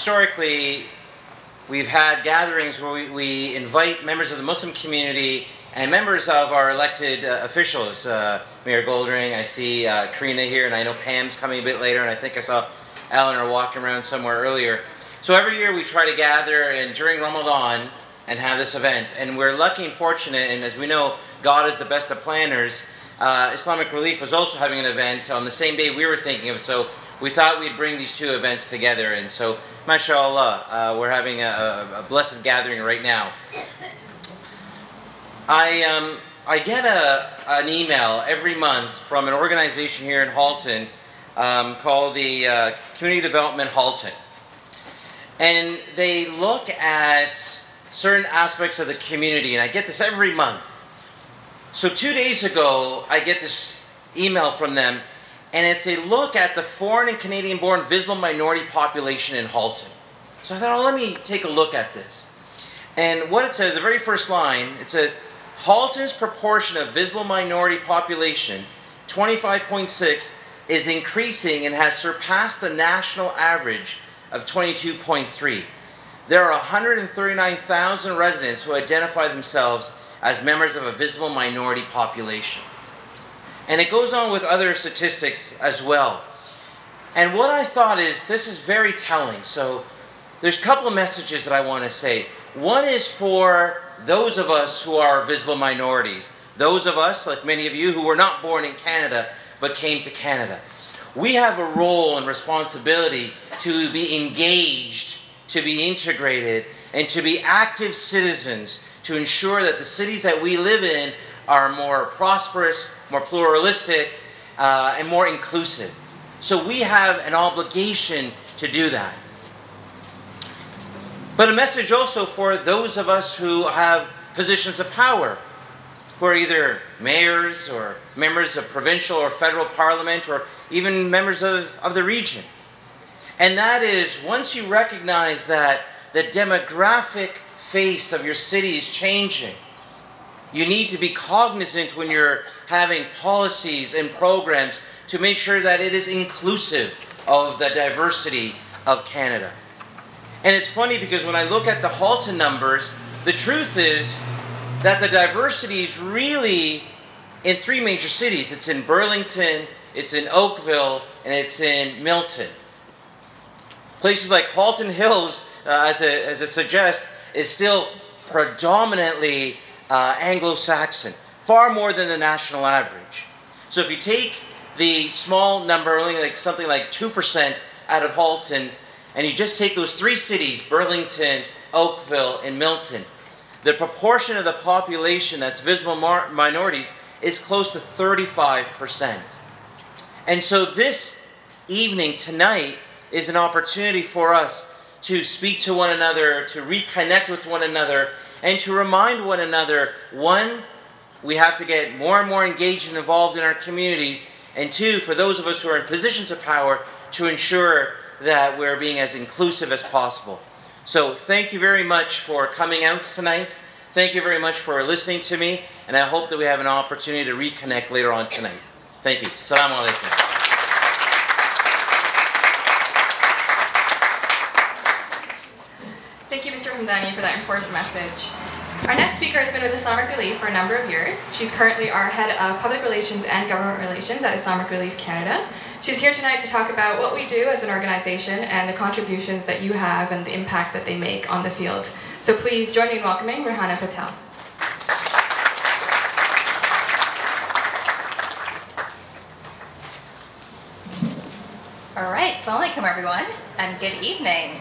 historically, we've had gatherings where we invite members of the Muslim community and members of our elected officials. Mayor Goldring, I see Karina here, and I know Pam's coming a bit later, and I think I saw Eleanor walking around somewhere earlier. So every year we try to gather and during Ramadan and have this event. And we're lucky and fortunate, and as we know, God is the best of planners. Islamic Relief was also having an event on the same day we were thinking of, so we thought we'd bring these two events together. And so, mashallah, we're having a blessed gathering right now. I get an email every month from an organization here in Halton called the Community Development Halton. And they look at certain aspects of the community, and I get this every month. So 2 days ago, I get this email from them, and it's a look at the foreign and Canadian-born visible minority population in Halton. So I thought, oh, let me take a look at this. And what it says, the very first line, it says, Halton's proportion of visible minority population, 25.6, is increasing and has surpassed the national average of 22.3. There are 139,000 residents who identify themselves as members of a visible minority population. And it goes on with other statistics as well. And what I thought is, this is very telling. So there's a couple of messages that I want to say. One is for those of us who are visible minorities. Those of us, like many of you, who were not born in Canada, but came to Canada. We have a role and responsibility to be engaged, to be integrated, and to be active citizens to ensure that the cities that we live in are more prosperous, more pluralistic, and more inclusive. So we have an obligation to do that. But a message also for those of us who have positions of power, who are either mayors or members of provincial or federal parliament or even members of the region. And that is, once you recognize that the demographic face of your city is changing, you need to be cognizant when you're having policies and programs to make sure that it is inclusive of the diversity of Canada. And it's funny because when I look at the Halton numbers, the truth is that the diversity is really in three major cities. It's in Burlington, it's in Oakville, and it's in Milton. Places like Halton Hills, as it suggests, is still predominantly Anglo-Saxon, far more than the national average. So if you take the small number, only like something like 2% out of Halton, and you just take those three cities, Burlington, Oakville, and Milton, the proportion of the population that's visible minorities is close to 35%. And so this evening, tonight, is an opportunity for us to speak to one another, to reconnect with one another, and to remind one another, one, we have to get more and more engaged and involved in our communities, and two, for those of us who are in positions of power, to ensure that we're being as inclusive as possible. So thank you very much for coming out tonight. Thank you very much for listening to me, and I hope that we have an opportunity to reconnect later on tonight. Thank you. Assalamu alaikum. Thank you, Mr. Hamdani, for that important message. Our next speaker has been with Islamic Relief for a number of years. She's currently our head of public relations and government relations at Islamic Relief Canada. She's here tonight to talk about what we do as an organization and the contributions that you have and the impact that they make on the field. So please join me in welcoming Rehana Patel. All right, assalamu alaikum everyone, and good evening.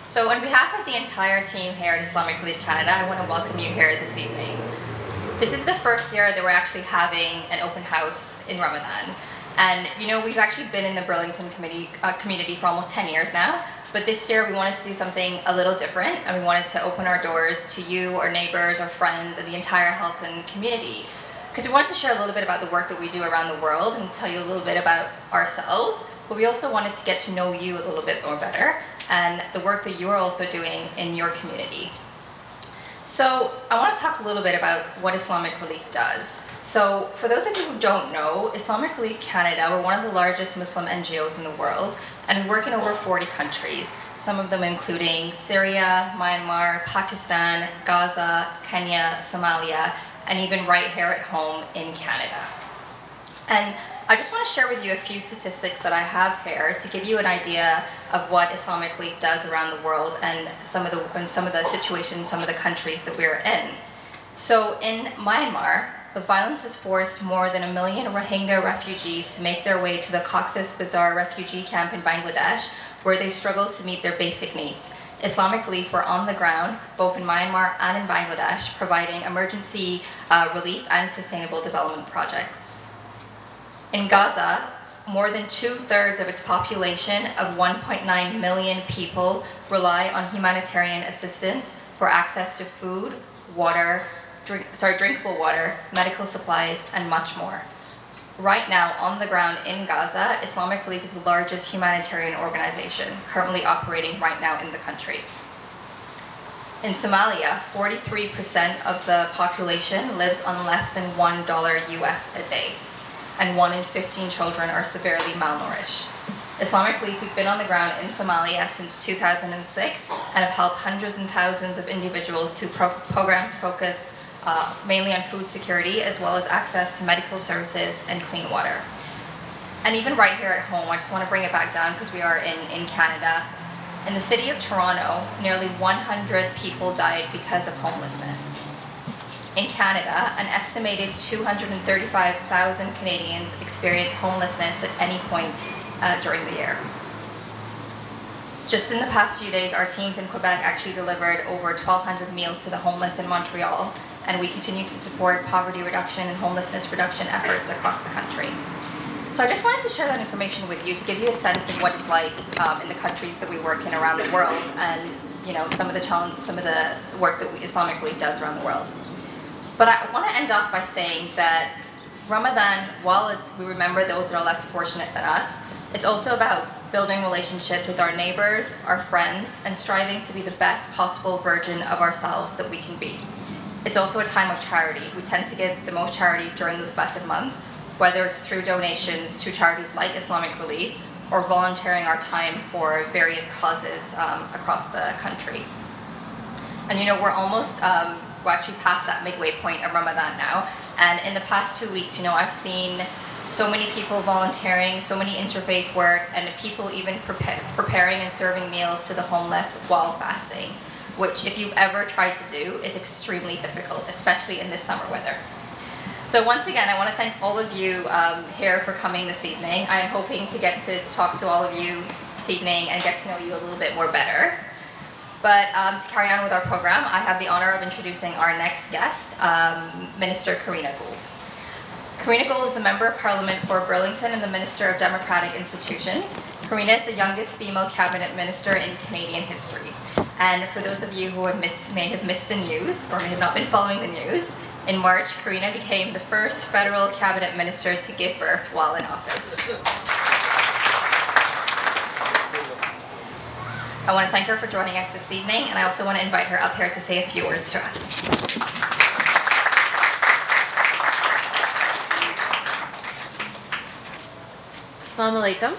So on behalf of the entire team here at Islamic Relief Canada, I want to welcome you here this evening. This is the first year that we're actually having an open house in Ramadan. And you know, we've actually been in the Burlington community for almost 10 years now, but this year we wanted to do something a little different, and we wanted to open our doors to you, our neighbors, our friends, and the entire Halton community. Because we wanted to share a little bit about the work that we do around the world and tell you a little bit about ourselves, but we also wanted to get to know you a little bit more better and the work that you're also doing in your community. So I want to talk a little bit about what Islamic Relief does. So for those of you who don't know, Islamic Relief Canada, we're one of the largest Muslim NGOs in the world, and we work in over 40 countries. some of them including Syria, Myanmar, Pakistan, Gaza, Kenya, Somalia, and even right here at home in Canada. And I just want to share with you a few statistics that I have here to give you an idea of what Islamic League does around the world and some of the situations, some of the countries that we're in. So in Myanmar, the violence has forced more than 1 million Rohingya refugees to make their way to the Cox's Bazar refugee camp in Bangladesh, where they struggle to meet their basic needs. Islamic Relief were on the ground, both in Myanmar and in Bangladesh, providing emergency relief and sustainable development projects. In Gaza, more than 2/3 of its population of 1.9 million people rely on humanitarian assistance for access to food, water, drinkable water, medical supplies, and much more. Right now, on the ground in Gaza, Islamic Relief is the largest humanitarian organization currently operating right now in the country. In Somalia, 43% of the population lives on less than $1 US a day, and 1 in 15 children are severely malnourished. Islamic Relief, we've been on the ground in Somalia since 2006 and have helped hundreds and thousands of individuals through programs focused mainly on food security, as well as access to medical services and clean water. And even right here at home, I just want to bring it back down because we are in Canada. In the city of Toronto, nearly 100 people died because of homelessness. In Canada, an estimated 235,000 Canadians experience homelessness at any point during the year. Just in the past few days, our teams in Quebec actually delivered over 1,200 meals to the homeless in Montreal, and we continue to support poverty reduction and homelessness reduction efforts across the country. So I just wanted to share that information with you to give you a sense of what it's like in the countries that we work in around the world, and some of the work that Islamic Relief does around the world. But I want to end off by saying that Ramadan, while we remember those that are less fortunate than us, it's also about building relationships with our neighbors, our friends, and striving to be the best possible version of ourselves that we can be. It's also a time of charity. We tend to give the most charity during this blessed month, whether it's through donations to charities like Islamic Relief or volunteering our time for various causes across the country. And we're actually past that midway point of Ramadan now, and in the past 2 weeks, I've seen so many people volunteering, so many interfaith work, and people even preparing and serving meals to the homeless while fasting, which if you've ever tried to do is extremely difficult, especially in this summer weather. So once again, I want to thank all of you here for coming this evening. I'm hoping to get to talk to all of you this evening and get to know you a little bit more better. But to carry on with our program, I have the honor of introducing our next guest, Minister Karina Gould. Karina Gould is the Member of Parliament for Burlington and the Minister of Democratic Institutions. Karina is the youngest female cabinet minister in Canadian history. And for those of you who may have missed the news or may have not been following the news, in March, Karina became the first federal cabinet minister to give birth while in office. I want to thank her for joining us this evening, and I also want to invite her up here to say a few words to us. Assalamu alaikum.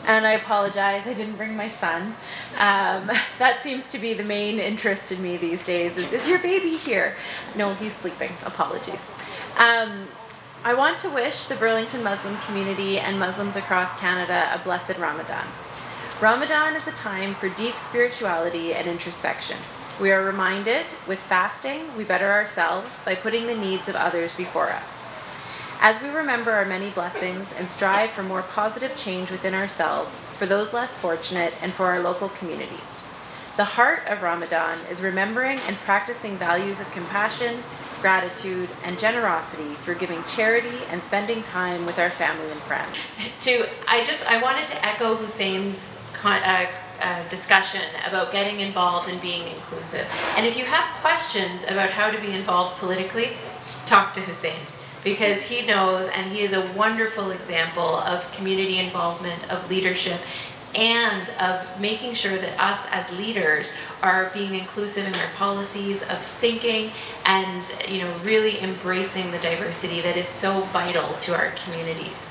And I apologize, I didn't bring my son. That seems to be the main interest in me these days, is your baby here? No, he's sleeping, apologies. I want to wish the Burlington Muslim community and Muslims across Canada a blessed Ramadan. Ramadan is a time for deep spirituality and introspection. We are reminded, with fasting, we better ourselves by putting the needs of others before us. As we remember our many blessings and strive for more positive change within ourselves, for those less fortunate, and for our local community. The heart of Ramadan is remembering and practicing values of compassion, gratitude, and generosity through giving charity and spending time with our family and friends. I wanted to echo Hussein's discussion about getting involved and being inclusive. And if you have questions about how to be involved politically, talk to Hussein, because he knows, and he is a wonderful example of community involvement, of leadership, and of making sure that us as leaders are being inclusive in our policies, of thinking, and really embracing the diversity that is so vital to our communities.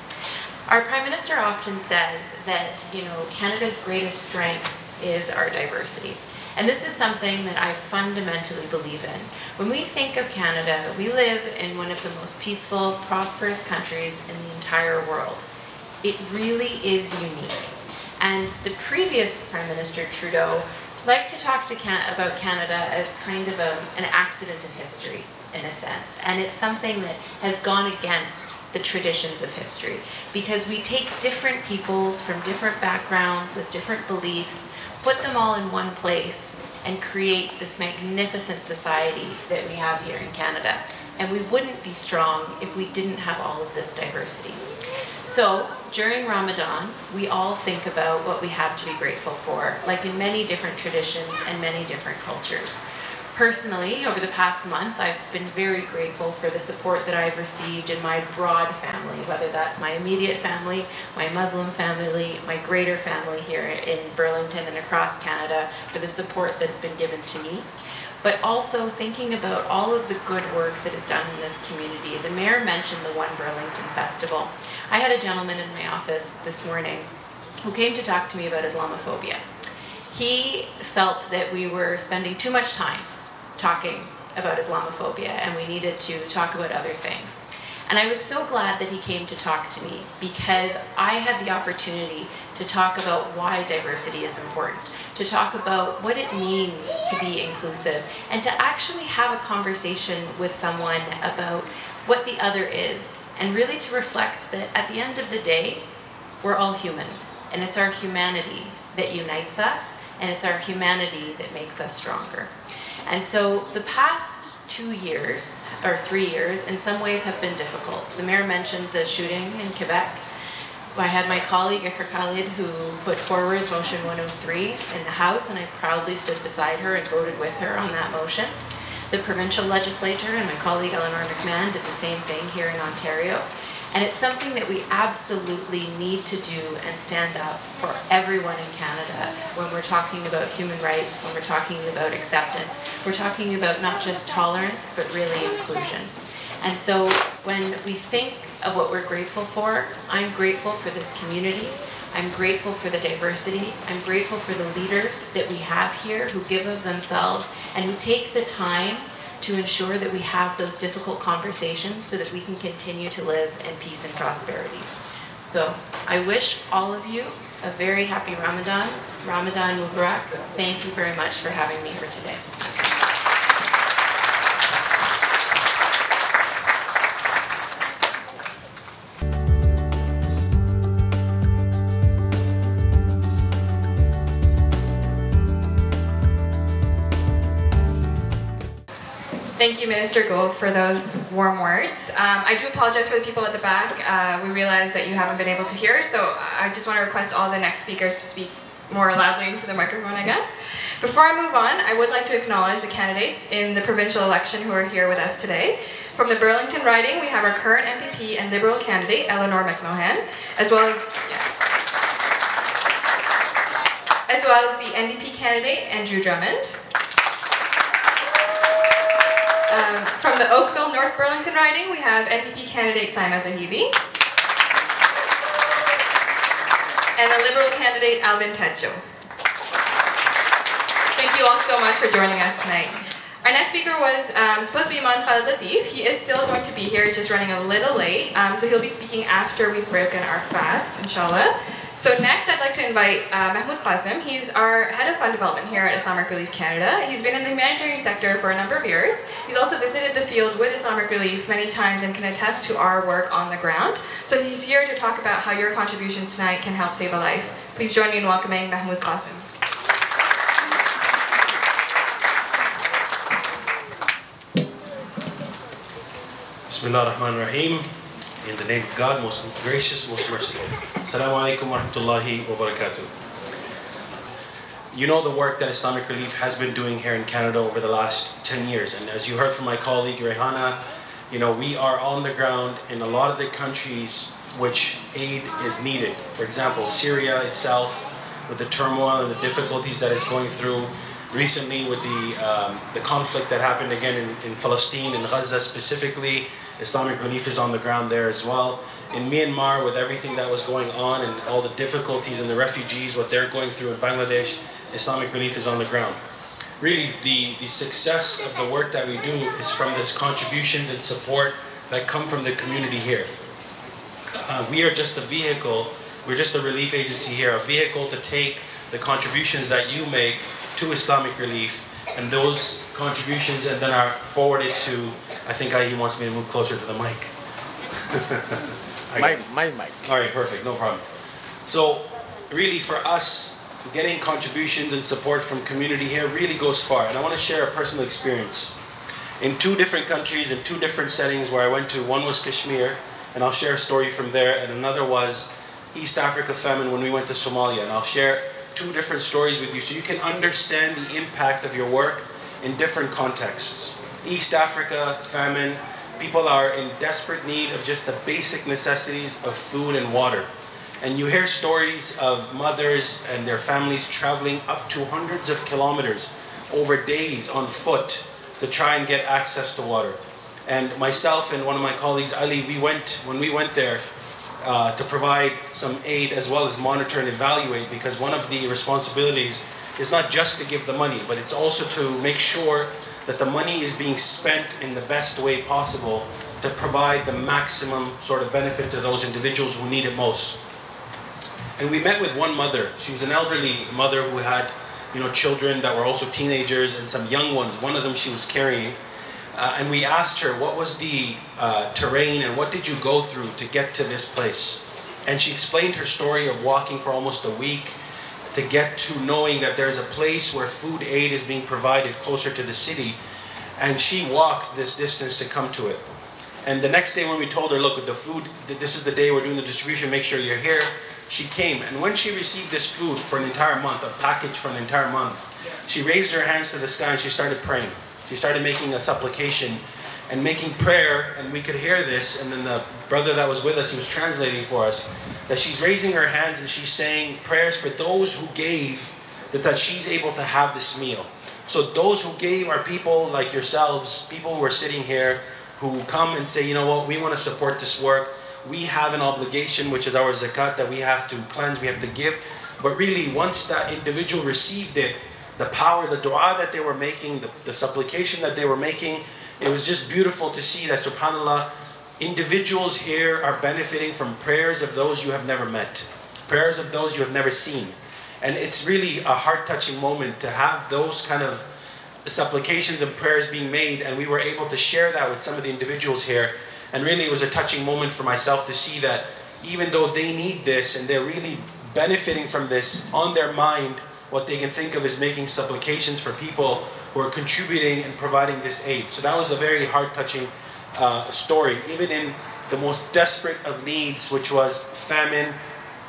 Our Prime Minister often says that, Canada's greatest strength is our diversity. And this is something that I fundamentally believe in. When we think of Canada, we live in one of the most peaceful, prosperous countries in the entire world. It really is unique. And the previous Prime Minister, Trudeau, liked to talk about Canada as kind of an accident in history, in a sense. And it's something that has gone against the traditions of history, because we take different peoples from different backgrounds with different beliefs, put them all in one place, and create this magnificent society that we have here in Canada. And we wouldn't be strong if we didn't have all of this diversity. So during Ramadan, we all think about what we have to be grateful for, like in many different traditions and many different cultures. Personally, over the past month, I've been very grateful for the support that I've received in my broad family, whether that's my immediate family, my Muslim family, my greater family here in Burlington and across Canada, for the support that's been given to me. But also thinking about all of the good work that is done in this community. The Mayor mentioned the One Burlington Festival. I had a gentleman in my office this morning who came to talk to me about Islamophobia. He felt that we were spending too much time talking about Islamophobia and we needed to talk about other things. And I was so glad that he came to talk to me, because I had the opportunity to talk about why diversity is important, to talk about what it means to be inclusive, and to actually have a conversation with someone about what the other is, and really to reflect that at the end of the day, we're all humans, and it's our humanity that unites us, and it's our humanity that makes us stronger. And so the past 2 years, or 3 years, in some ways have been difficult. The Mayor mentioned the shooting in Quebec. I had my colleague, Iftar Khalid, who put forward Motion 103 in the House, and I proudly stood beside her and voted with her on that motion. The provincial legislature and my colleague Eleanor McMahon did the same thing here in Ontario. And it's something that we absolutely need to do and stand up for everyone in Canada when we're talking about human rights, when we're talking about acceptance. We're talking about not just tolerance, but really inclusion. And so when we think of what we're grateful for, I'm grateful for this community. I'm grateful for the diversity. I'm grateful for the leaders that we have here who give of themselves and who take the time to ensure that we have those difficult conversations so that we can continue to live in peace and prosperity. So I wish all of you a very happy Ramadan. Ramadan Mubarak. Thank you very much for having me here today. Thank you, Minister Gold, for those warm words. I do apologize for the people at the back. We realize that you haven't been able to hear, so I just want to request all the next speakers to speak more loudly into the microphone, I guess. Before I move on, I would like to acknowledge the candidates in the provincial election who are here with us today. From the Burlington riding, we have our current MPP and Liberal candidate, Eleanor McMahon, as well as the NDP candidate, Andrew Drummond. From the Oakville North Burlington riding, we have NDP candidate Saima Zahidi. And the Liberal candidate Alvin Tejo. Thank you all so much for joining us tonight. Our next speaker was supposed to be Imam Khalid Latif. He is still going to be here, he's just running a little late. So he'll be speaking after we've broken our fast, inshallah. So next I'd like to invite Mahmoud Qasim. He's our Head of Fund Development here at Islamic Relief Canada. He's been in the humanitarian sector for a number of years. He's also visited the field with Islamic Relief many times and can attest to our work on the ground. So he's here to talk about how your contributions tonight can help save a life. Please join me in welcoming Mahmoud Qasim. Bismillah ar-Rahman ar-Rahim. In the name of God, most gracious, most merciful. Assalamu alaikum wa rahmatullahi wa barakatuh. You know the work that Islamic Relief has been doing here in Canada over the last 10 years. And as you heard from my colleague, Rehana, we are on the ground in a lot of the countries which aid is needed. For example, Syria itself, with the turmoil and the difficulties that it's going through. Recently with the conflict that happened again in Palestine, in Gaza specifically, Islamic Relief is on the ground there as well. In Myanmar, with everything that was going on and all the difficulties and the refugees, what they're going through in Bangladesh, Islamic Relief is on the ground. Really, the success of the work that we do is from this contributions and support that come from the community here. We are just a vehicle, we're just a relief agency here, a vehicle to take the contributions that you make to Islamic Relief, and those contributions and then are forwarded to, I think he wants me to move closer to the mic. My mic. All right, perfect, no problem. So really for us, getting contributions and support from community here really goes far. And I want to share a personal experience. In 2 different countries, in 2 different settings where I went to, one was Kashmir, and I'll share a story from there, and another was East Africa famine when we went to Somalia. And I'll share 2 different stories with you so you can understand the impact of your work in different contexts. East Africa famine, people are in desperate need of just the basic necessities of food and water. And you hear stories of mothers and their families traveling up to hundreds of kilometers over days on foot to try and get access to water. And myself and one of my colleagues, Ali, when we went there to provide some aid as well as monitor and evaluate, because one of the responsibilities is not just to give the money, but it's also to make sure that the money is being spent in the best way possible to provide the maximum sort of benefit to those individuals who need it most. And we met with one mother. She was an elderly mother who had, children that were also teenagers and some young ones. One of them she was carrying. And we asked her, what was the terrain and what did you go through to get to this place? And she explained her story of walking for almost a week to get to knowing that there's a place where food aid is being provided closer to the city. And she walked this distance to come to it. And the next day when we told her, look, the food, this is the day we're doing the distribution, make sure you're here. She came, and when she received this food for an entire month, a package for an entire month, she raised her hands to the sky and she started praying. She started making a supplication and making prayer, and we could hear this, and then the brother that was with us, he was translating for us, that she's raising her hands and she's saying prayers for those who gave, that she's able to have this meal. So those who gave are people like yourselves, people who are sitting here, who come and say, you know what, we want to support this work. We have an obligation, which is our zakat, that we have to cleanse, we have to give. But really, once that individual received it, the power, the dua that they were making, the supplication that they were making, it was just beautiful to see that, subhanAllah, individuals here are benefiting from prayers of those you have never met, prayers of those you have never seen. And it's really a heart-touching moment to have those kind of supplications and prayers being made, and we were able to share that with some of the individuals here. And really it was a touching moment for myself to see that even though they need this and they're really benefiting from this, on their mind, what they can think of is making supplications for people who are contributing and providing this aid. So that was a very heart-touching story, even in the most desperate of needs, which was famine,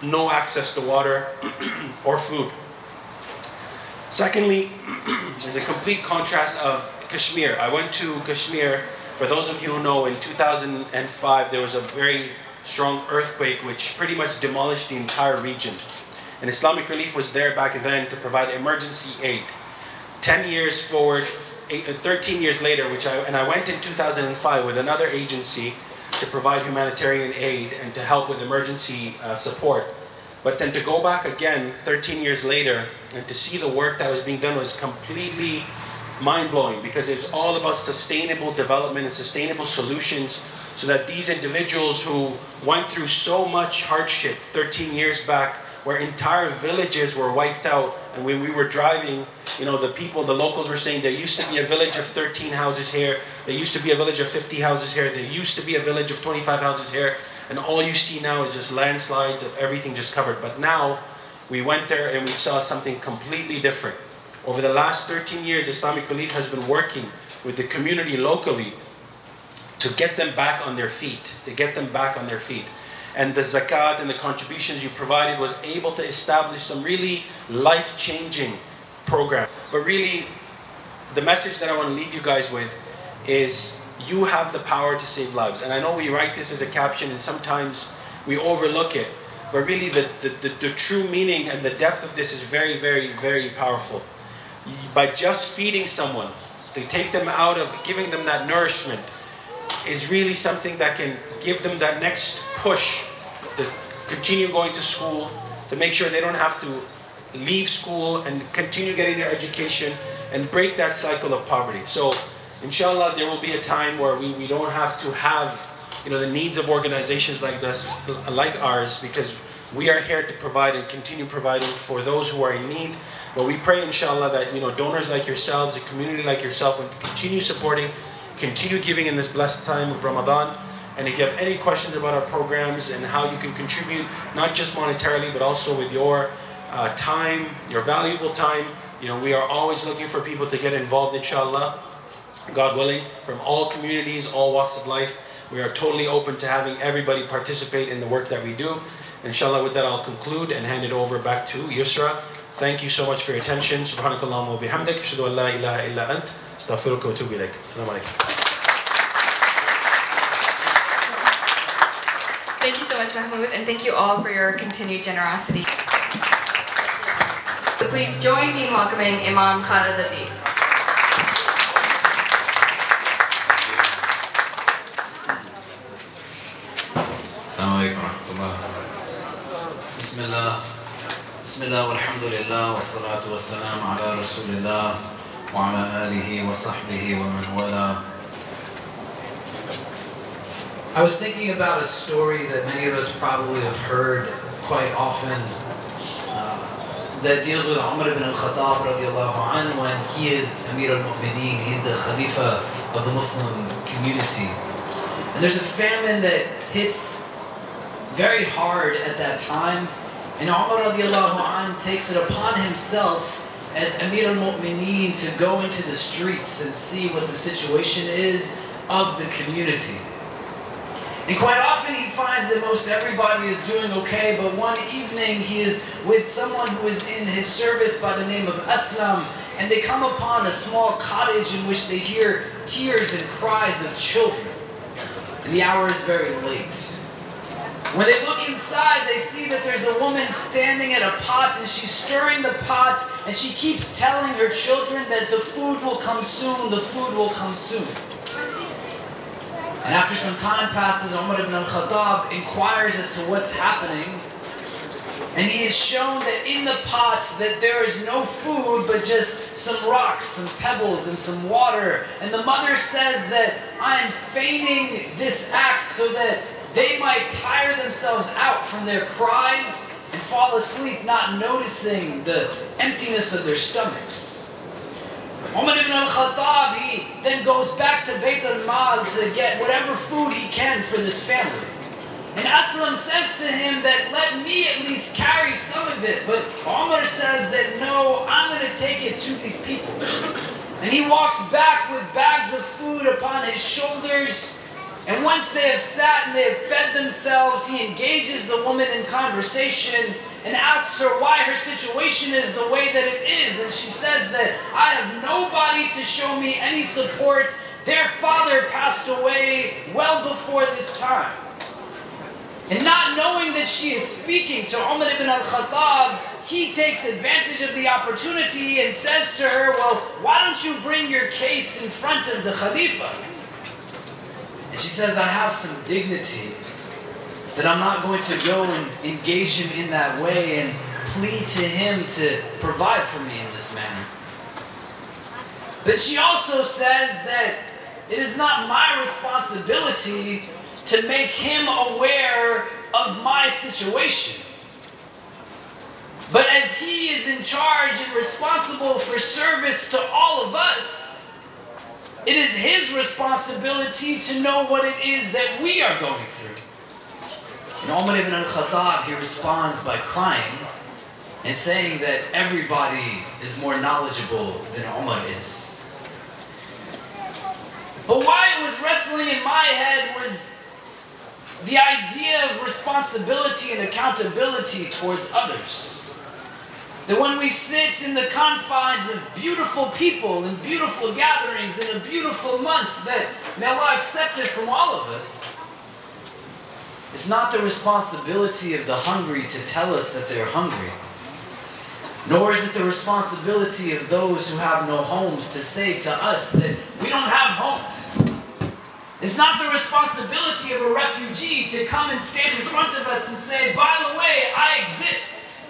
no access to water or food. Secondly, there's a complete contrast of Kashmir. I went to Kashmir. For those of you who know, in 2005, there was a very strong earthquake which pretty much demolished the entire region. And Islamic Relief was there back then to provide emergency aid. 10 years forward, 13 years later, I went in 2005 with another agency to provide humanitarian aid and to help with emergency support. But then to go back again 13 years later and to see the work that was being done was completely mind-blowing, because it's all about sustainable development and sustainable solutions, so that these individuals who went through so much hardship 13 years back, where entire villages were wiped out, and when we were driving, the locals were saying there used to be a village of 13 houses here, there used to be a village of 50 houses here, there used to be a village of 25 houses here, and all you see now is just landslides of everything just covered. But now, we went there and we saw something completely different. Over the last 13 years, Islamic Relief has been working with the community locally to get them back on their feet, And the zakat and the contributions you provided was able to establish some really life-changing program. But really, the message that I want to leave you guys with is you have the power to save lives. And I know we write this as a caption and sometimes we overlook it. But really, the true meaning and the depth of this is very, very, very powerful. By just feeding someone, to take them out of giving them that nourishment, is really something that can give them that next push to continue going to school, to make sure they don't have to leave school and continue getting their education and break that cycle of poverty. So inshallah, there will be a time where we don't have to have the needs of organizations like this, like ours, because we are here to provide and continue providing for those who are in need. But we pray inshallah that donors like yourselves, a community like yourself, will continue supporting, continue giving in this blessed time of Ramadan. And if you have any questions about our programs and how you can contribute, not just monetarily, but also with your time, your valuable time, we are always looking for people to get involved, inshallah, God willing, from all communities, all walks of life. We are totally open to having everybody participate in the work that we do. Inshallah, with that I'll conclude and hand it over back to Yusra. Thank you so much for your attention. Subhanakallahumma wa bihamdik. Ashhadu an la ilaha illa ant. Astaghfiruka wa atubu ilaik. Assalamu alaikum. Thank you so much, Mahmoud, and thank you all for your continued generosity. So please join me in welcoming Imam Khalid Latif. Assalamu alaikum wa rahmatullah. Bismillah. Bismillah walhamdulillah wassalatu wassalamu ala rasulillah wa ala alihi wa sahbihi wa man wala. I was thinking about a story that many of us probably have heard quite often that deals with Umar ibn al-Khattab radiallahu anhu when he is Amir al-Mu'mineen, he's the Khalifa of the Muslim community. And there's a famine that hits very hard at that time, and Umar radiallahu anhu takes it upon himself as Amir al-Mu'mineen to go into the streets and see what the situation is of the community. And quite often he finds that most everybody is doing okay, but one evening he is with someone who is in his service by the name of Aslam, and they come upon a small cottage in which they hear tears and cries of children. And the hour is very late. When they look inside, they see that there's a woman standing at a pot, and she's stirring the pot, and she keeps telling her children that the food will come soon, the food will come soon. And after some time passes, Umar ibn al-Khattab inquires as to what's happening, and he is shown that in the pot that there is no food but just some rocks, some pebbles, and some water. And the mother says that I am feigning this act so that they might tire themselves out from their cries and fall asleep, not noticing the emptiness of their stomachs. Umar ibn al-Khattab, he then goes back to Bayt al-Mal to get whatever food he can for this family. And Aslam says to him that let me at least carry some of it, but Umar says that no, I'm going to take it to these people. And he walks back with bags of food upon his shoulders, and once they have sat and they have fed themselves, he engages the woman in conversation and asks her why her situation is the way that it is. And she says that I have nobody to show me any support. Their father passed away well before this time. And not knowing that she is speaking to Umar ibn al-Khattab, he takes advantage of the opportunity and says to her, well, why don't you bring your case in front of the Khalifa? And she says, I have some dignity, that I'm not going to go and engage him in that way and plead to him to provide for me in this manner. But she also says that it is not my responsibility to make him aware of my situation. But as he is in charge and responsible for service to all of us, it is his responsibility to know what it is that we are going through. And Umar ibn al-Khattab, he responds by crying and saying that everybody is more knowledgeable than Umar is. But why it was wrestling in my head was the idea of responsibility and accountability towards others. That when we sit in the confines of beautiful people and beautiful gatherings in a beautiful month, that may Allah accept it from all of us, it's not the responsibility of the hungry to tell us that they're hungry. Nor is it the responsibility of those who have no homes to say to us that we don't have homes. It's not the responsibility of a refugee to come and stand in front of us and say, by the way, I exist.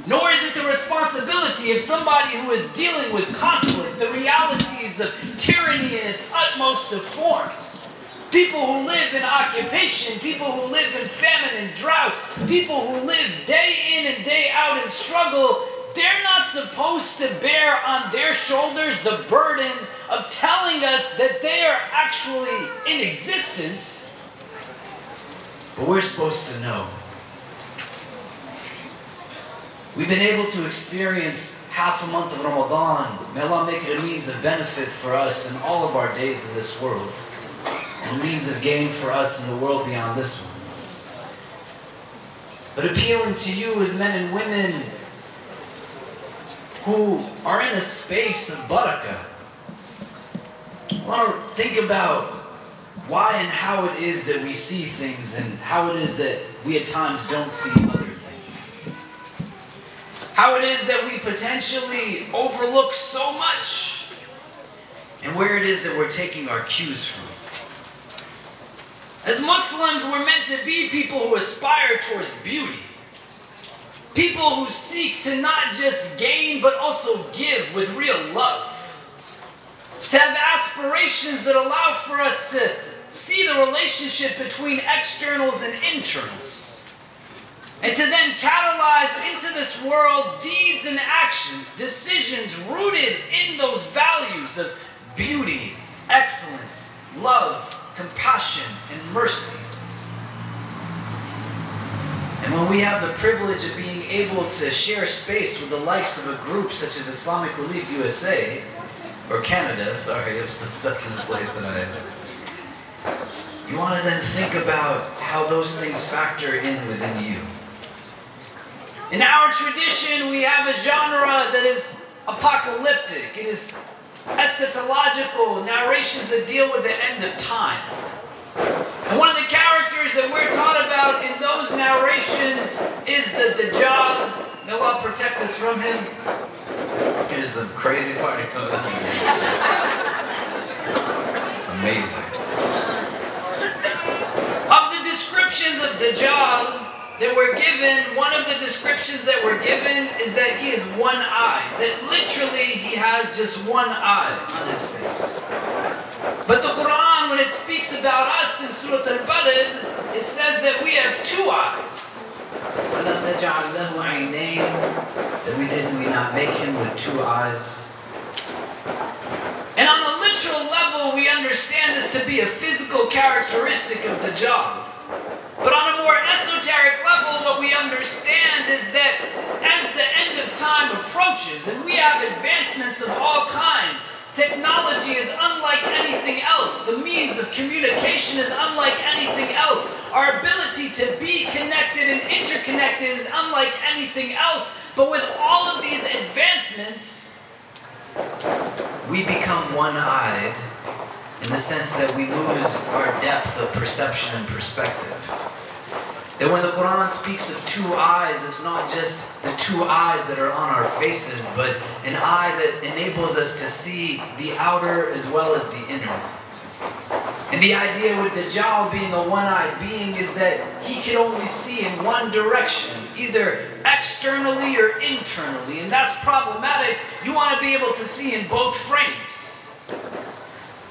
Nor is it the responsibility of somebody who is dealing with conflict, the realities of tyranny in its utmost of forms. People who live in occupation, people who live in famine and drought, people who live day in and day out in struggle, they're not supposed to bear on their shoulders the burdens of telling us that they are actually in existence. But we're supposed to know. We've been able to experience half a month of Ramadan. May Allah make it a means of benefit for us in all of our days in this world, and a means of gain for us in the world beyond this one. But appealing to you as men and women who are in a space of barakah, I want to think about why and how it is that we see things and how it is that we at times don't see other things. How it is that we potentially overlook so much, and where it is that we're taking our cues from. As Muslims, we're meant to be people who aspire towards beauty. People who seek to not just gain, but also give with real love. To have aspirations that allow for us to see the relationship between externals and internals. And to then catalyze into this world deeds and actions, decisions rooted in those values of beauty, excellence, love, compassion, and mercy. And when we have the privilege of being able to share space with the likes of a group such as Islamic Relief USA, or Canada, sorry, I'm still stuck in the place that I am. You want to then think about how those things factor in within you. In our tradition, we have a genre that is apocalyptic. It is eschatological, narrations that deal with the end of time. And one of the characters that we're taught about in those narrations is the Dajjal. May Allah protect us from him. Here's some crazy party coming on. Amazing. Of the descriptions of Dajjal that were given, one of the descriptions that were given is that he is one-eyed. That literally he has just one eye on his face. But the Quran, when it speaks about us in Surah Al-Balad, it says that we have two eyes. That we not make him with two eyes. And on a literal level, we understand this to be a physical characteristic of Dajjal. But on a more esoteric level, what we understand is that as the end of time approaches, and we have advancements of all kinds, technology is unlike anything else. The means of communication is unlike anything else. Our ability to be connected and interconnected is unlike anything else. But with all of these advancements, we become one-eyed in the sense that we lose our depth of perception and perspective. That when the Quran speaks of two eyes, it's not just the two eyes that are on our faces, but an eye that enables us to see the outer as well as the inner. And the idea with Dajjal being a one-eyed being is that he can only see in one direction, either externally or internally, and that's problematic. You want to be able to see in both frames.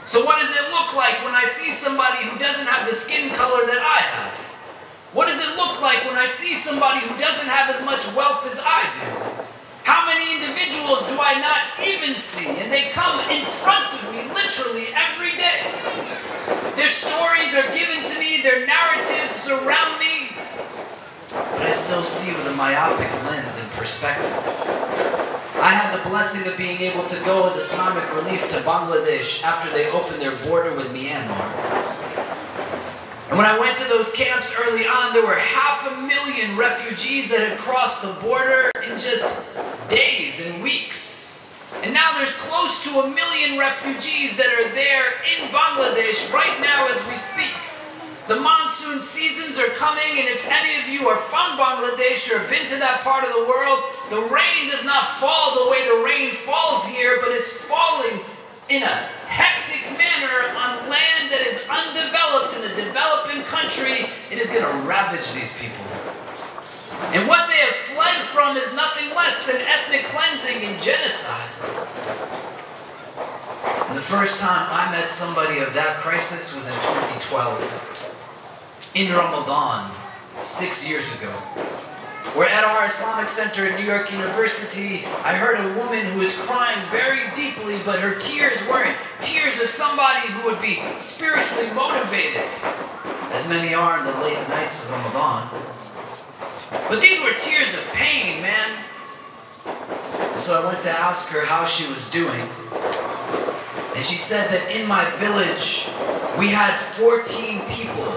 So what does it look like when I see somebody who doesn't have the skin color that I have? What does it look like when I see somebody who doesn't have as much wealth as I do? How many individuals do I not even see? And they come in front of me literally every day. Their stories are given to me, their narratives surround me, but I still see with a myopic lens and perspective. I had the blessing of being able to go with Islamic Relief to Bangladesh after they opened their border with Myanmar. And when I went to those camps early on, there were 500,000 refugees that had crossed the border in just days and weeks. And now there's close to 1 million refugees that are there in Bangladesh right now as we speak. The monsoon seasons are coming, and if any of you are from Bangladesh or have been to that part of the world, the rain does not fall the way the rain falls here, but it's falling in a hectic manner on land that is country, it is going to ravage these people. And what they have fled from is nothing less than ethnic cleansing and genocide. And the first time I met somebody of that crisis was in 2012, in Ramadan, 6 years ago. Where at our Islamic Center at New York University, I heard a woman who was crying very deeply, but her tears weren't tears of somebody who would be spiritually motivated, as many are in the late nights of Ramadan. But these were tears of pain, man. And so I went to ask her how she was doing. And she said that in my village, we had 14 people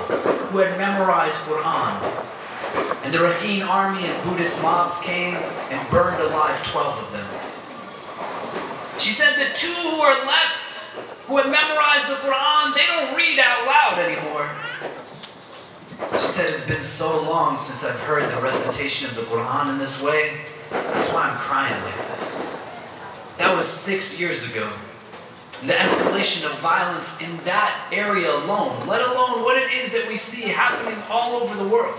who had memorized Quran. And the Rakhine army and Buddhist mobs came and burned alive 12 of them. She said the 2 who are left, who have memorized the Quran, they don't read out loud anymore. She said it's been so long since I've heard the recitation of the Quran in this way. That's why I'm crying like this. That was 6 years ago. And the escalation of violence in that area alone, let alone what it is that we see happening all over the world,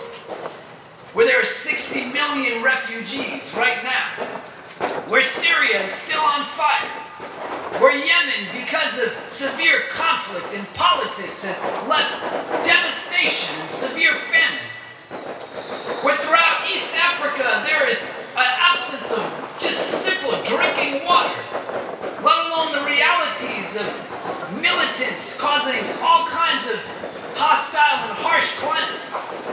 where there are 60 million refugees right now, where Syria is still on fire, where Yemen, because of severe conflict and politics, has left devastation and severe famine, where throughout East Africa there is an absence of just simple drinking water, let alone the realities of militants causing all kinds of hostile and harsh climates.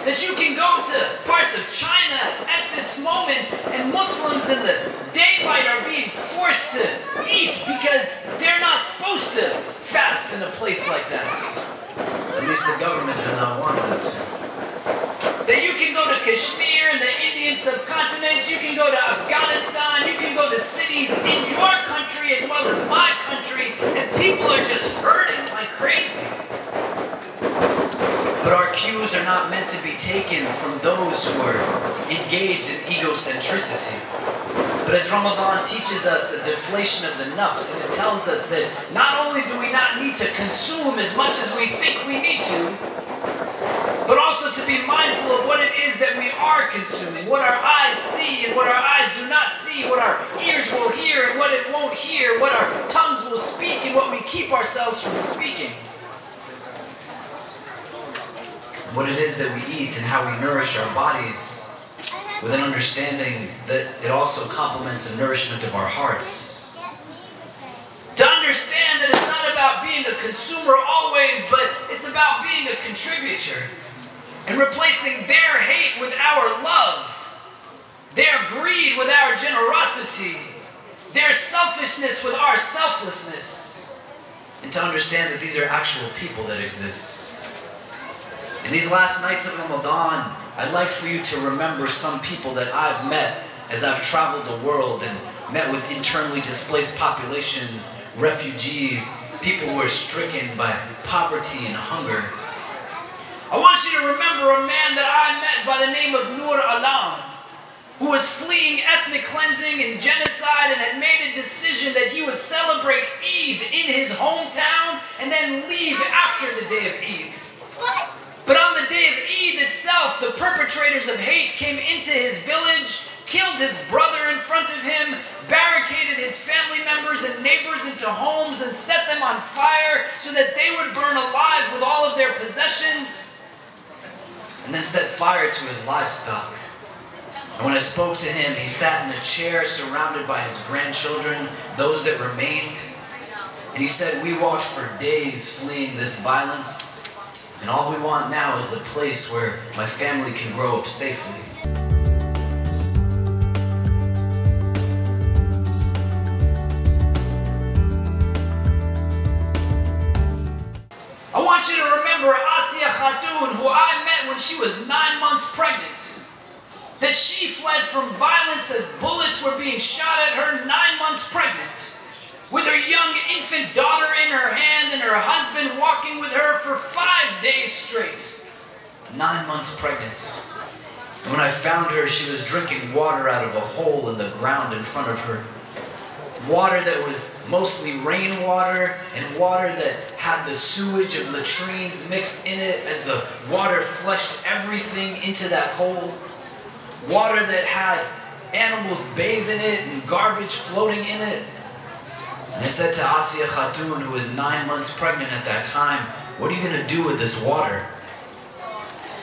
That you can go to parts of China at this moment and Muslims in the daylight are being forced to eat because they're not supposed to fast in a place like that. At least the government does not want them to. That you can go to Kashmir and the Indian subcontinent, you can go to Afghanistan, you can go to cities in your country as well as my country, and people are just hurting like crazy. But our cues are not meant to be taken from those who are engaged in egocentricity. But as Ramadan teaches us a deflation of the nafs, and it tells us that not only do we not need to consume as much as we think we need to, but also to be mindful of what it is that we are consuming, what our eyes see and what our eyes do not see, what our ears will hear and what it won't hear, what our tongues will speak and what we keep ourselves from speaking. What it is that we eat and how we nourish our bodies, with an understanding that it also complements the nourishment of our hearts. To understand that it's not about being a consumer always, but it's about being a contributor. And replacing their hate with our love, their greed with our generosity, their selfishness with our selflessness. And to understand that these are actual people that exist. In these last nights of Ramadan, I'd like for you to remember some people that I've met as I've traveled the world and met with internally displaced populations, refugees, people who are stricken by poverty and hunger. I want you to remember a man that I met by the name of Nur Alam, who was fleeing ethnic cleansing and genocide and had made a decision that he would celebrate Eid in his hometown and then leave after the day of Eid. What? But on the day of Eid itself, the perpetrators of hate came into his village, killed his brother in front of him, barricaded his family members and neighbors into homes and set them on fire so that they would burn alive with all of their possessions, and then set fire to his livestock. And when I spoke to him, he sat in a chair surrounded by his grandchildren, those that remained, and he said, "We walked for days fleeing this violence, and all we want now is a place where my family can grow up safely." I want you to remember Asiya Khatoon, who I met when she was 9 months pregnant. That she fled from violence as bullets were being shot at her 9 months pregnant, with her young infant daughter in her hand and her husband walking with her for 5 days straight. 9 months pregnant. And when I found her, she was drinking water out of a hole in the ground in front of her. water that was mostly rainwater and water that had the sewage of latrines mixed in it as the water flushed everything into that hole. Water that had animals bathe in it and garbage floating in it. And I said to Asiya Khatun, who was 9 months pregnant at that time, what are you going to do with this water?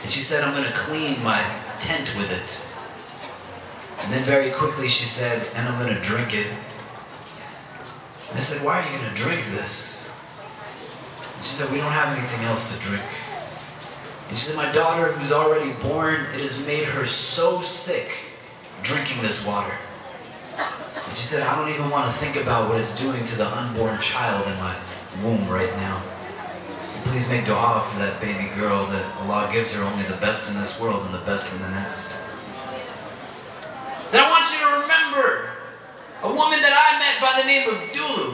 And she said, I'm going to clean my tent with it. And then very quickly she said, and I'm going to drink it. And I said, why are you going to drink this? And she said, we don't have anything else to drink. And she said, my daughter, who's already born, it has made her so sick drinking this water. And she said, I don't even want to think about what it's doing to the unborn child in my womb right now. Please make dua for that baby girl, that Allah gives her only the best in this world and the best in the next. Then I want you to remember a woman that I met by the name of Dulu,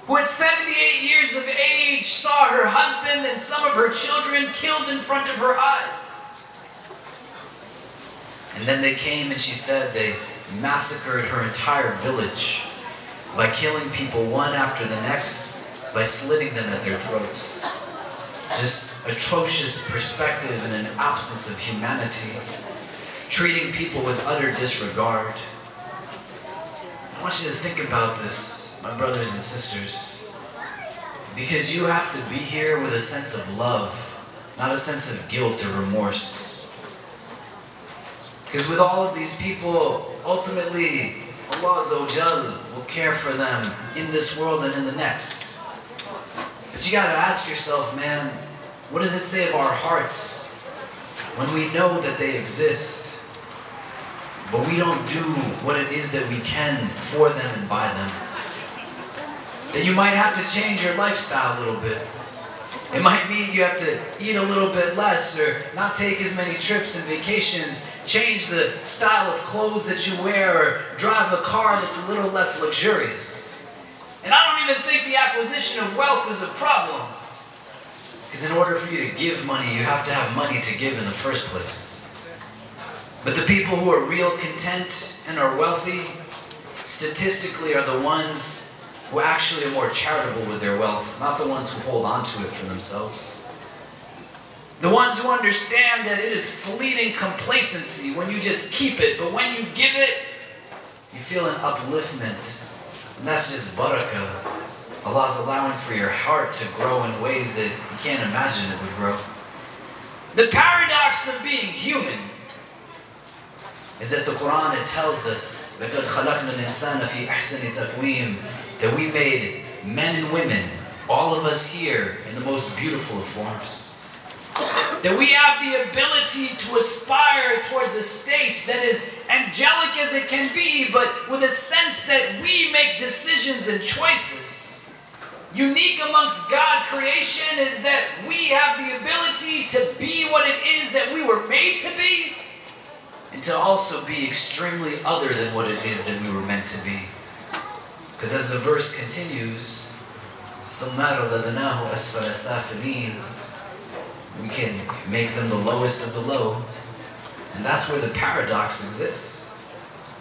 who at 78 years of age saw her husband and some of her children killed in front of her eyes. And then they came and she said they massacred her entire village by killing people one after the next, by slitting them at their throats. Just atrocious perspective and an absence of humanity, treating people with utter disregard. I want you to think about this, my brothers and sisters, because you have to be here with a sense of love, not a sense of guilt or remorse. Because with all of these people, ultimately, Allah Azza wa Jal will care for them in this world and in the next. But you gotta ask yourself, man, what does it say of our hearts when we know that they exist, but we don't do what it is that we can for them and by them? That you might have to change your lifestyle a little bit. It might mean you have to eat a little bit less or not take as many trips and vacations, change the style of clothes that you wear, or drive a car that's a little less luxurious. And I don't even think the acquisition of wealth is a problem. Because in order for you to give money, you have to have money to give in the first place. But the people who are real content and are wealthy, statistically are the ones who actually are more charitable with their wealth, not the ones who hold on to it for themselves. The ones who understand that it is fleeting complacency when you just keep it, but when you give it, you feel an upliftment. And that's just barakah. Allah's allowing for your heart to grow in ways that you can't imagine it would grow. The paradox of being human is that the Quran, it tells us لَقَدْ خَلَقْنَا الْإِنسَانَ فِي أَحْسَنِ تَقْوِيمٍ, that we made men and women, all of us here, in the most beautiful of forms. That we have the ability to aspire towards a state that is angelic as it can be, but with a sense that we make decisions and choices. Unique amongst God creation is that we have the ability to be what it is that we were made to be, and to also be extremely other than what it is that we were meant to be. Because as the verse continues, ثُمَّ رَدَدْنَاهُ أَسْفَلَ سَافِلِينَ, we can make them the lowest of the low. And that's where the paradox exists.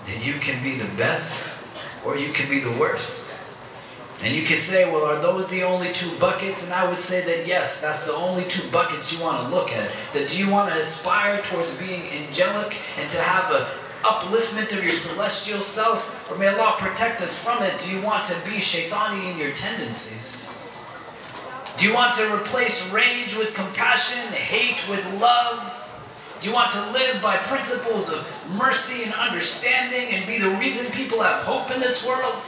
That you can be the best, or you can be the worst. And you could say, well, are those the only two buckets? And I would say that yes, that's the only two buckets you want to look at. That do you want to aspire towards being angelic and to have an upliftment of your celestial self? Or may Allah protect us from it, do you want to be shaitani in your tendencies? Do you want to replace rage with compassion, hate with love? Do you want to live by principles of mercy and understanding and be the reason people have hope in this world?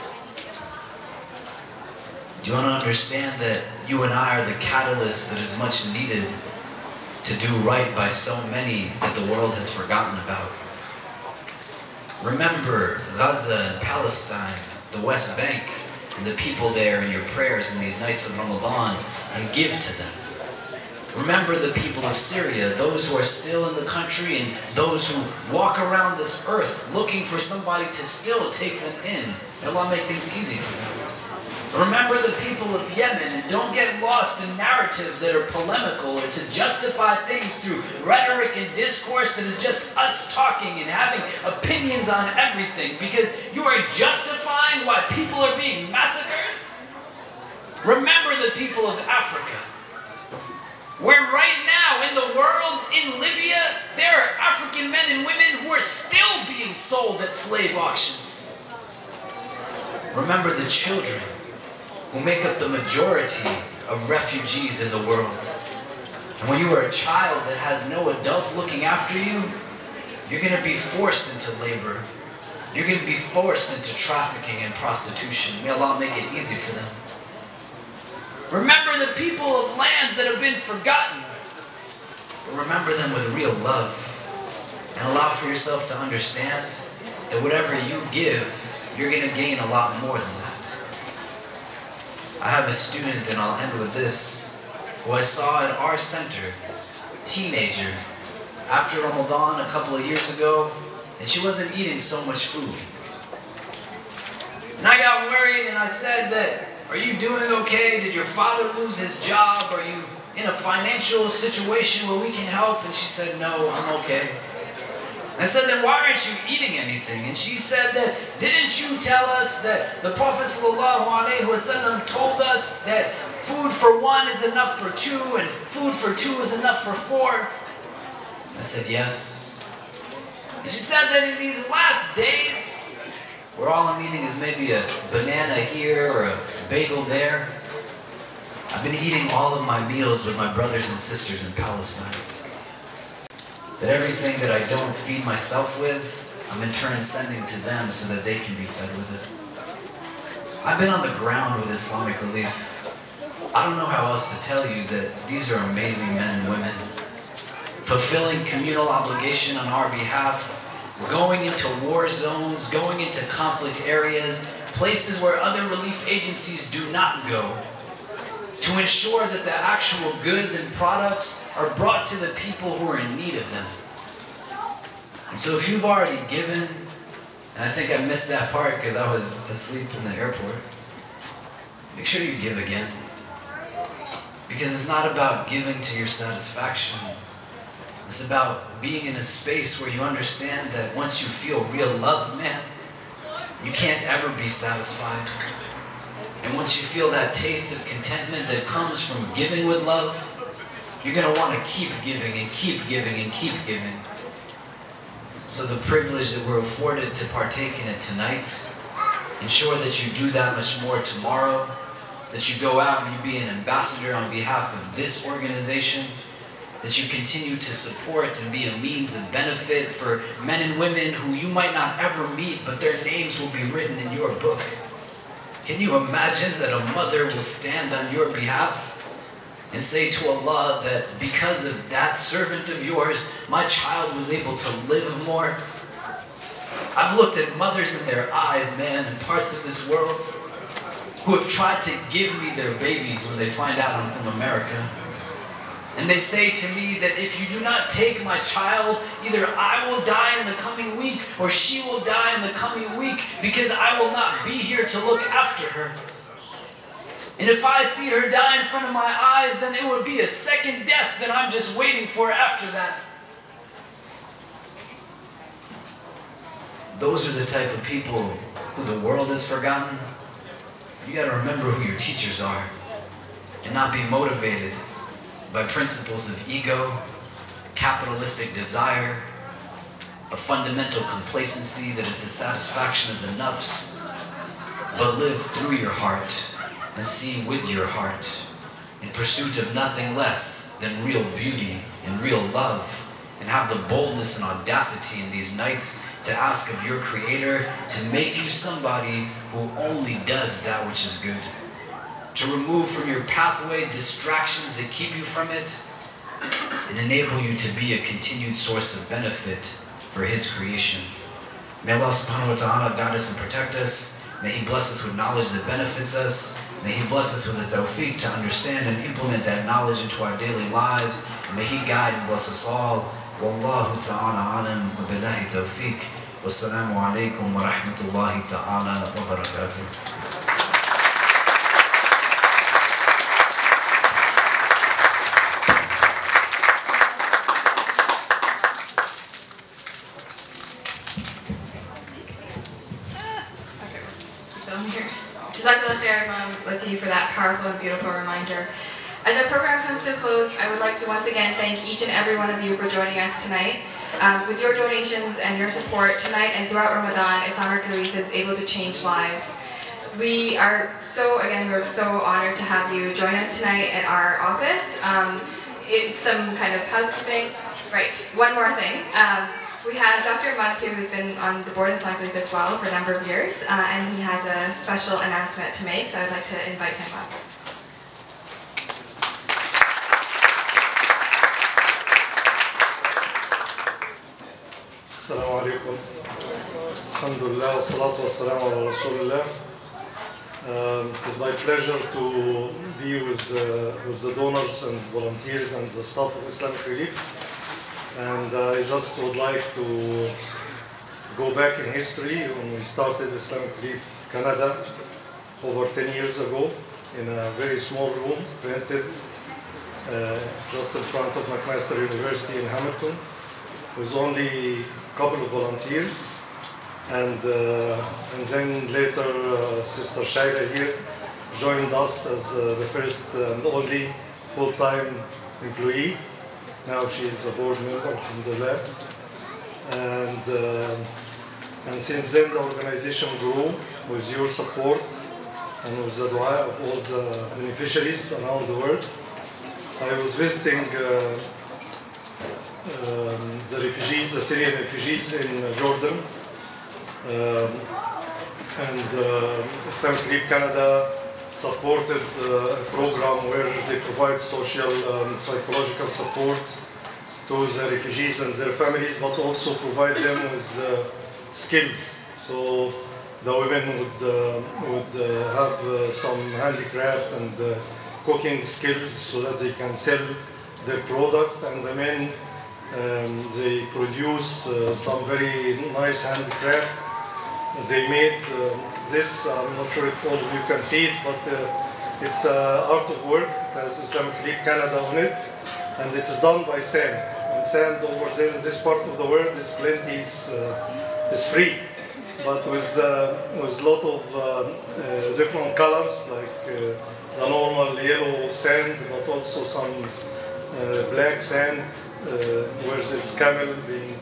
Do you want to understand that you and I are the catalyst that is much needed to do right by so many that the world has forgotten about? Remember Gaza and Palestine, the West Bank, and the people there in your prayers in these nights of Ramadan, and give to them. Remember the people of Syria, those who are still in the country and those who walk around this earth looking for somebody to still take them in. May Allah make things easy for them. Remember the people of Yemen, and don't get lost in narratives that are polemical or to justify things through rhetoric and discourse that is just us talking and having opinions on everything, because you are justifying why people are being massacred. Remember the people of Africa, where right now in the world, in Libya, there are African men and women who are still being sold at slave auctions. Remember the children who make up the majority of refugees in the world. And when you are a child that has no adult looking after you, you're going to be forced into labor. You're going to be forced into trafficking and prostitution. May Allah make it easy for them. Remember the people of lands that have been forgotten. But remember them with real love. And allow for yourself to understand that whatever you give, you're going to gain a lot more than that. I have a student, and I'll end with this, who I saw at our center, teenager, after Ramadan a couple of years ago, and she wasn't eating so much food. And I got worried and I said that, are you doing okay? Did your father lose his job? Are you in a financial situation where we can help? And she said, no, I'm okay. I said, then why aren't you eating anything? And she said that, didn't you tell us that the Prophet ﷺ told us that food for one is enough for two and food for two is enough for four? I said, yes. And she said that in these last days, where all I'm eating is maybe a banana here or a bagel there, I've been eating all of my meals with my brothers and sisters in Palestine. That everything that I don't feed myself with, I'm in turn sending to them so that they can be fed with it. I've been on the ground with Islamic Relief. I don't know how else to tell you that these are amazing men and women, fulfilling communal obligation on our behalf, going into war zones, going into conflict areas, places where other relief agencies do not go, to ensure that the actual goods and products are brought to the people who are in need of them. And so if you've already given, and I think I missed that part because I was asleep in the airport, make sure you give again. Because it's not about giving to your satisfaction. It's about being in a space where you understand that once you feel real love, man, you can't ever be satisfied. And once you feel that taste of contentment that comes from giving with love, you're going to want to keep giving and keep giving and keep giving. So the privilege that we're afforded to partake in it tonight, ensure that you do that much more tomorrow, that you go out and you be an ambassador on behalf of this organization, that you continue to support and be a means of benefit for men and women who you might not ever meet, but their names will be written in your book. Can you imagine that a mother will stand on your behalf and say to Allah that because of that servant of yours, my child was able to live more? I've looked at mothers in their eyes, man, in parts of this world, who have tried to give me their babies when they find out I'm from America. And they say to me that if you do not take my child, either I will die in the coming week or she will die in the coming week because I will not be here to look after her. And if I see her die in front of my eyes, then it would be a second death that I'm just waiting for after that. Those are the type of people who the world has forgotten. You got to remember who your teachers are and not be motivated by principles of ego, capitalistic desire, a fundamental complacency that is the satisfaction of the nafs, but live through your heart and see with your heart in pursuit of nothing less than real beauty and real love, and have the boldness and audacity in these nights to ask of your Creator to make you somebody who only does that which is good. To remove from your pathway distractions that keep you from it, and enable you to be a continued source of benefit for His creation. May Allah subhanahu wa ta'ala guide us and protect us. May He bless us with knowledge that benefits us. May He bless us with the tawfiq to understand and implement that knowledge into our daily lives. And may He guide and bless us all. Wallahu ta'ala alam wa billahi tawfiq. Wassalamu alaikum wa rahmatullahi ta'ala wa barakatuh. Imam Latif for that powerful and beautiful reminder. As our program comes to a close, I would like to once again thank each and every one of you for joining us tonight. With your donations and your support tonight and throughout Ramadan, Islamic Relief is able to change lives. We're so honored to have you join us tonight at our office. Some kind of housekeeping. Right, one more thing. We have Dr. Mudk here, who's been on the board of Islamic Relief as well for a number of years, and he has a special announcement to make, so I'd like to invite him up. Assalamu alaikum. Alhamdulillah, wa salatu wa salam ala Rasulullah. It is my pleasure to be with the donors and volunteers and the staff of Islamic Relief. And I just would like to go back in history when we started Islamic Relief Canada over 10 years ago in a very small room rented just in front of McMaster University in Hamilton with only a couple of volunteers. And then later Sister Shaila here joined us as the first and only full-time employee. Now she is a board member in the lab. And since then the organization grew with your support and with the dua of all the beneficiaries around the world. I was visiting the refugees, the Syrian refugees in Jordan. Islamic Relief Canada supported a program where they provide social and psychological support to the refugees and their families, but also provide them with skills. So the women would have some handicraft and cooking skills so that they can sell their product, and the men they produce some very nice handicraft. They made this, I'm not sure if all of you can see it, but it's art of work. It has Islamic Relief Canada on it, and it's done by sand. And sand over there in this part of the world is plenty, is free, but with a lot of different colors, like the normal yellow sand, but also some black sand, where there's camel being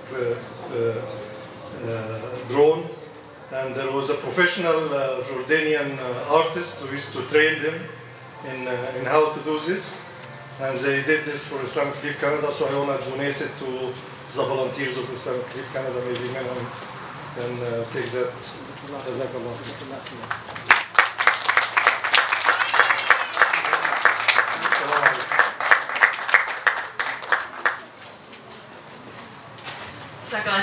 drawn. And there was a professional Jordanian artist who used to train them in how to do this. And they did this for Islamic Relief Canada, so I want to donate it to the volunteers of Islamic Relief Canada. Maybe Menon can take that.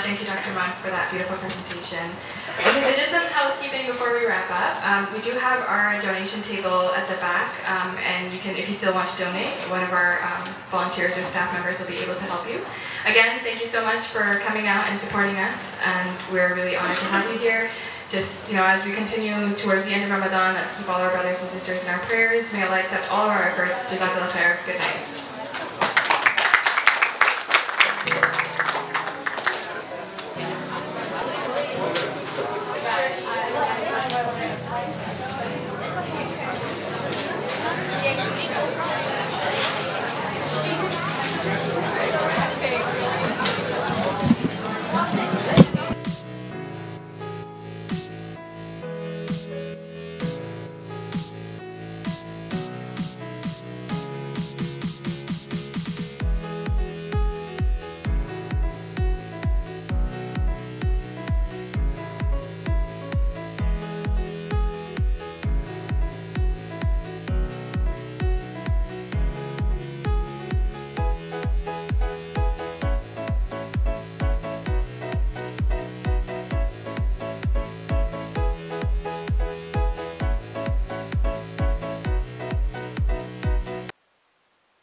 Thank you, Dr. Monk, for that beautiful presentation. Okay, so just some housekeeping before we wrap up. We do have our donation table at the back, and you can, if you still want to donate, one of our volunteers or staff members will be able to help you. Again, thank you so much for coming out and supporting us, and we're really honored to have you here. Just, as we continue towards the end of Ramadan, let's keep all our brothers and sisters in our prayers. May Allah accept all of our efforts. Jazakallah khair. Good night.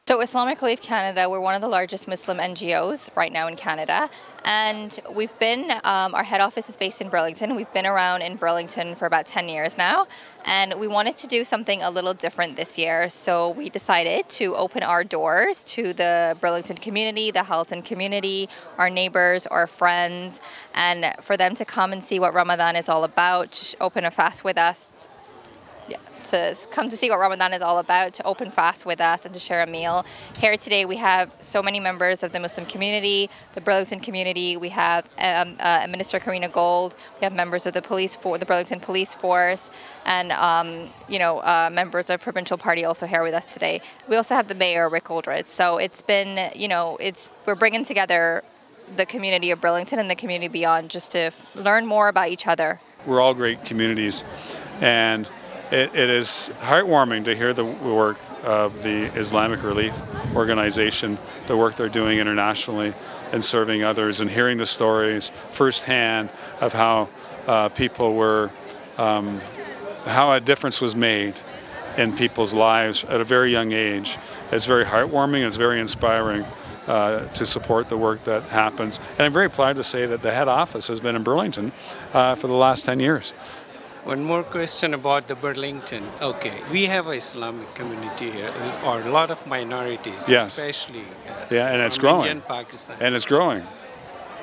So Islamic Relief Canada, we're one of the largest Muslim NGOs right now in Canada, and we've been, our head office is based in Burlington. We've been around in Burlington for about 10 years now, and we wanted to do something a little different this year, so we decided to open our doors to the Burlington community, the Halton community, our neighbors, our friends, and for them to come and see what Ramadan is all about, open a fast with us. Yeah. to come to see what Ramadan is all about, to open fast with us and to share a meal. Here today we have so many members of the Muslim community, the Burlington community. We have Minister Karina Gold. We have members of the the Burlington Police Force, and members of provincial party also here with us today. We also have the mayor, Rick Oldred. So it's been, we're bringing together the community of Burlington and the community beyond just to learn more about each other. We're all great communities, and it is heartwarming to hear the work of the Islamic Relief Organization, the work they're doing internationally and serving others, and hearing the stories firsthand of how people were, how a difference was made in people's lives at a very young age. It's very heartwarming, it's very inspiring to support the work that happens. And I'm very proud to say that the head office has been in Burlington for the last 10 years. One more question about the Burlington. Okay, we have an Islamic community here, or a lot of minorities, yes. Especially and it's growing. Indian, Pakistan. And it's growing.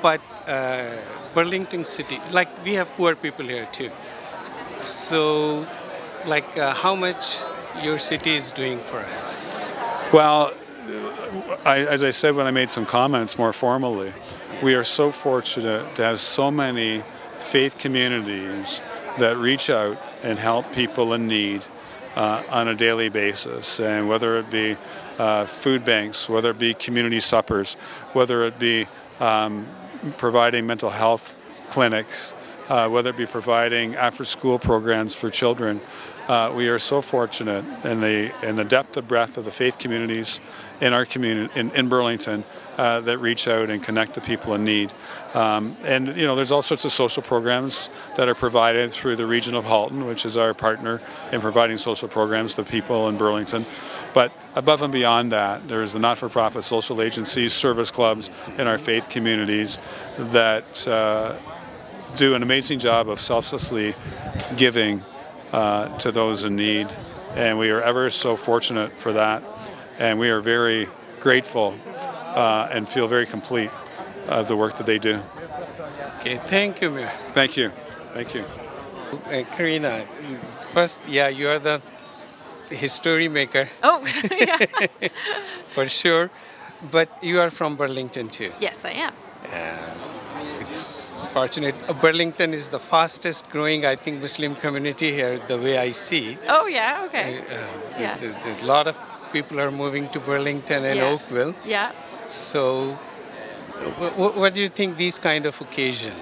But Burlington City, like we have poor people here too. So, how much your city is doing for us? Well, as I said when I made some comments more formally, we are so fortunate to have so many faith communities that reach out and help people in need on a daily basis. And whether it be food banks, whether it be community suppers, whether it be providing mental health clinics, whether it be providing after-school programs for children. We are so fortunate in the depth and breadth of the faith communities in our community in Burlington that reach out and connect to people in need. And there's all sorts of social programs that are provided through the region of Halton, which is our partner in providing social programs to people in Burlington. But above and beyond that, there's the not-for-profit social agencies, service clubs in our faith communities that do an amazing job of selflessly giving to those in need, and we are ever so fortunate for that, and we are very grateful and feel very complete of the work that they do. Okay, thank you, Mayor. Thank you. Thank you. Karina, first, you are the history maker. Oh, yeah. For sure, but you are from Burlington too. Yes, I am. It's fortunate. Burlington is the fastest growing, I think, Muslim community here, the way I see. Oh, yeah, okay. A lot of people are moving to Burlington and Oakville. Yeah. So, what do you think these kind of occasion?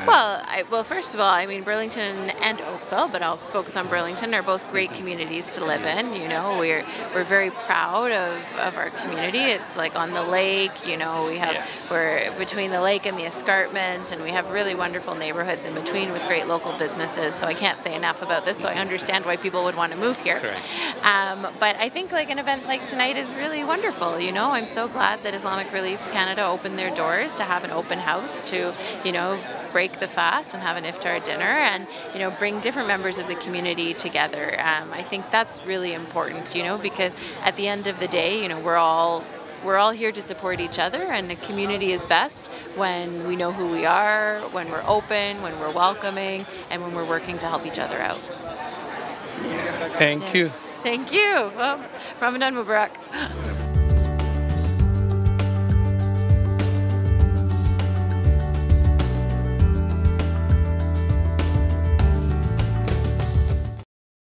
Well, first of all, I mean, Burlington and Oakville, but I'll focus on Burlington, are both great communities to live in. We're very proud of our community. It's like on the lake, we're between the lake and the escarpment, and we have really wonderful neighborhoods in between with great local businesses. So I can't say enough about this, so I understand why people would want to move here. But I think an event like tonight is really wonderful. I'm so glad that Islamic Relief Canada opened their doors to have an open house to, break the fast and have an iftar dinner and, bring different members of the community together. I think that's really important, because at the end of the day, we're all here to support each other, and the community is best when we know who we are, when we're open, when we're welcoming, and when we're working to help each other out. Thank you. Thank you. Well, Ramadan Mubarak.